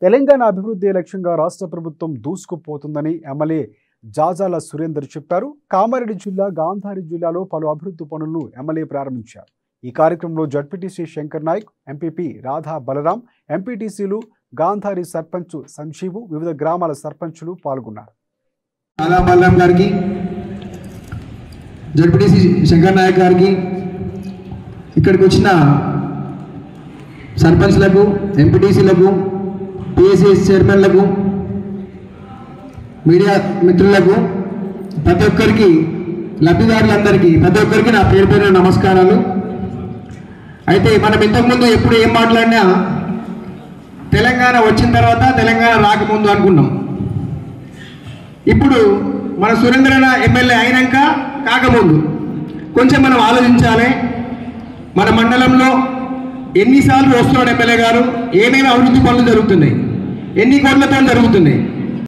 తెలంగాణ అభివృద్ధి లక్ష్యంగా రాష్ట్ర ప్రభుత్వం దూసుకుపోతుందని ఎమ్మెల్యే జాజాల సురేందర్ చెప్పారు. కామారెడ్డి జిల్లా గాంధారి జిల్లాలో పలు అభివృద్ధి పనులను ఎమ్మెల్యే ప్రారంభించారు. ఈ కార్యక్రమంలో జడ్పీటీసీ శంకర్ నాయక్, ఎంపీపీ రాధా బలరాం, ఎంపీటీసీలు, గాంధారి సర్పంచ్ సంజీవు, వివిధ గ్రామాల సర్పంచులు పాల్గొన్నారు. రాధా బలరాం గారికి, జడ్పీటీసీ శంకర్ నాయక్ గారికి, ఇక్కడికి వచ్చిన సర్పంచ్లకు, ఎంపీటీసీలకు, పిఎస్సిఎస్ చైర్మన్లకు, మీడియా మిత్రులకు, ప్రతి ఒక్కరికి, లబ్ధిదారులందరికీ ప్రతి ఒక్కరికి నా పేరు పేరు నమస్కారాలు. అయితే మనం ఇంతకుముందు ఎప్పుడు ఏం మాట్లాడినా తెలంగాణ వచ్చిన తర్వాత, తెలంగాణ రాకముందు అనుకున్నాం. ఇప్పుడు మన సురేంద్రన ఎమ్మెల్యే అయినాక కాకముందు కొంచెం మనం ఆలోచించాలి. మన మండలంలో ఎన్నిసార్లు వస్తున్నాడు ఎమ్మెల్యే గారు, ఏమేమి అభివృద్ధి పనులు జరుగుతున్నాయి, ఎన్ని కోట్లతో జరుగుతున్నాయి.